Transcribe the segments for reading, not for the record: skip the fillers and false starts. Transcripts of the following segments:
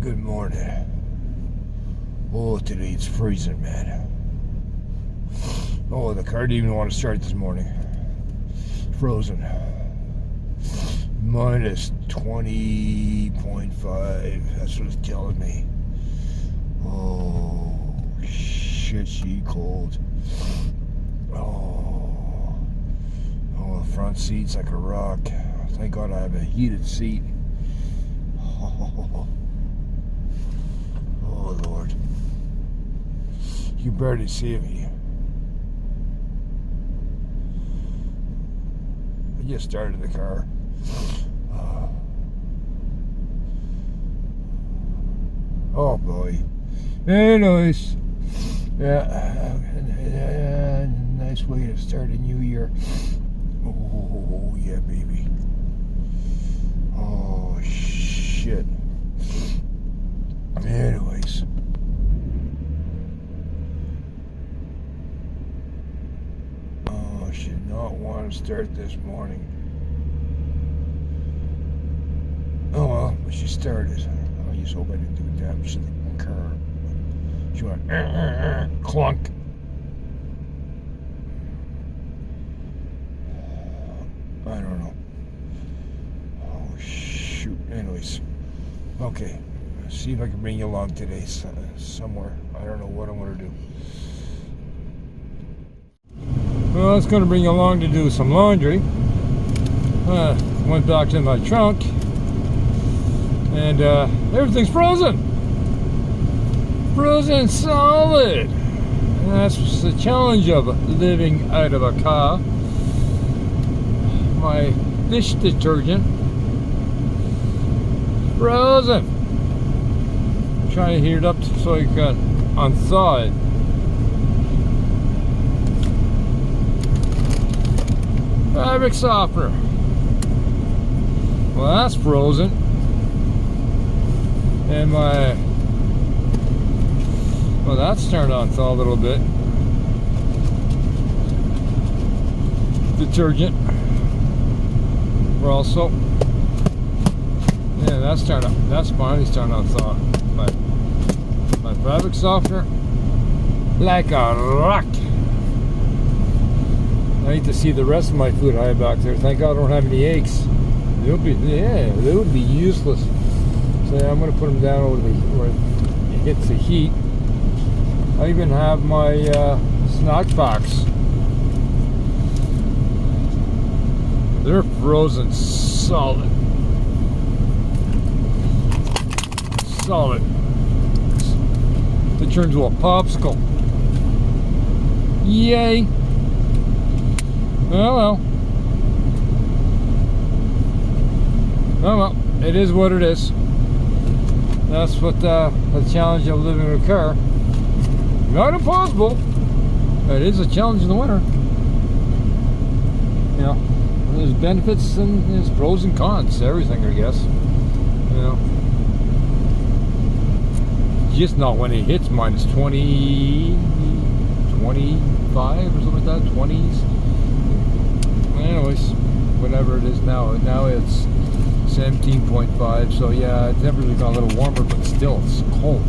Good morning. Oh, today it's freezing, man. Oh, the car didn't even want to start this morning. Frozen. Minus 20.5. That's what it's telling me. Oh, shit, she cold. Oh, the front seat's like a rock. Thank God I have a heated seat. Oh, Lord. You barely see me. I just started the car. Oh, boy. Anyways. Yeah. Nice way to start a new year. Oh, yeah, baby. Oh, shit. Anyways. Oh, I should not want to start this morning. Oh, well, but she started. I just hope I didn't do damage to the car. She went, clunk. I don't know. Oh, shoot. Anyways. Okay. See if I can bring you along today somewhere. I don't know what I'm going to do. Well, it's going to bring you along to do some laundry. Went back to my trunk. And everything's frozen. Frozen solid. And that's the challenge of living out of a car. My dish detergent. Frozen. Trying to heat it up so you can unthaw it. Fabric softener. Well, that's frozen. And well, that's turned on thaw a little bit. Detergent. We're also, yeah, that's turned on. That's finally turned on thaw. My fabric softener, like a rock. I need to see the rest of my food I have back there. Thank God I don't have any eggs. They would be useless. So I'm going to put them down over where it hits the heat. I even have my snack box. They're frozen solid. Solid. They turn into a popsicle. Yay! Oh well, it is what it is. That's what the challenge of living in a car. Not impossible. It is a challenge in the winter. You know, there's benefits and there's pros and cons to everything, I guess. You know, just not when it hits minus 20, 25 or something like that, 20s. Anyways, whatever it is now. Now it's 17.5, so yeah, it's never really got a little warmer, but still, it's cold.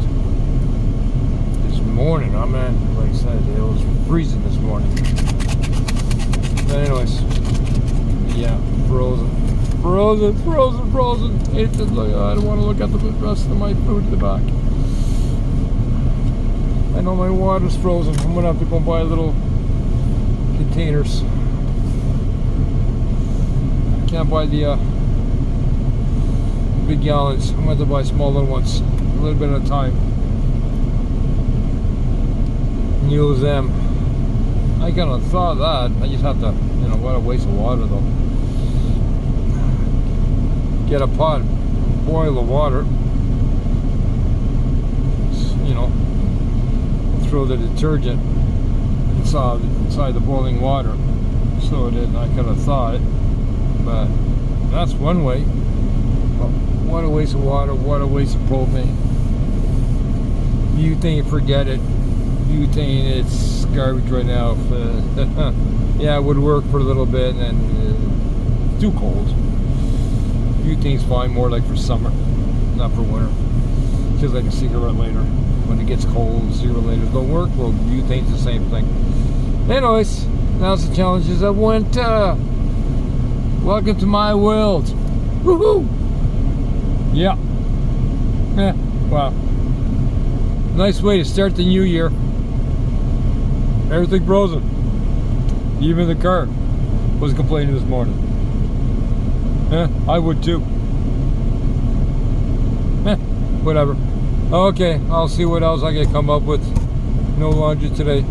This morning, I mean, like I said, it was freezing this morning. But anyways, yeah, frozen. It just like, I don't want to look at the rest of my food in the back. I know my water's frozen. I'm gonna have to go buy little containers. I can't buy the big gallons. I'm going to buy small little ones, a little bit at a time. And use them. I can unthaw that. I just have to, you know, what a waste of water though. Get a pot, boil the water. You know, throw the detergent inside the boiling water, so that I could have thawed it. But that's one way. What a waste of water, what a waste of propane. Butane, forget it. Butane, it's garbage right now. Yeah, it would work for a little bit, and it's too cold. Butane's fine, more like for summer, not for winter. Feels like a cigarette lighter. When it gets cold, cigarette lighters don't work. Well, butane's the same thing. Anyways, that's the challenges of winter. Welcome to my world. Woohoo! Yeah. Wow. Nice way to start the new year. Everything frozen. Even the car was complaining this morning. I would too. Whatever. Okay, I'll see what else I can come up with. No laundry today.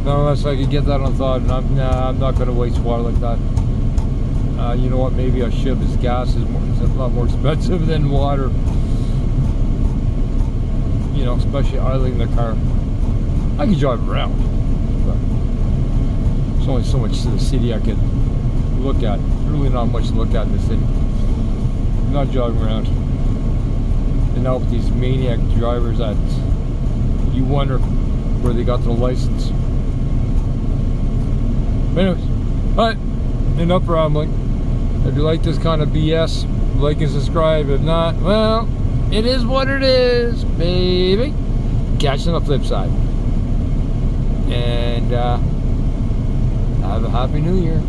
Not unless I can get that unthawed. And I'm not going to waste water like that. You know what? Maybe I should, because gas is a lot more expensive than water. You know, especially idling the car. I can drive around, but there's only so much to the city I can look at. There's really not much to look at in the city. I'm not driving around. And now with these maniac drivers that you wonder where they got their license. But anyways, but enough rambling. If you like this kind of BS, like and subscribe. If not, well, it is what it is, baby. Catch you on the flip side. And have a happy new year.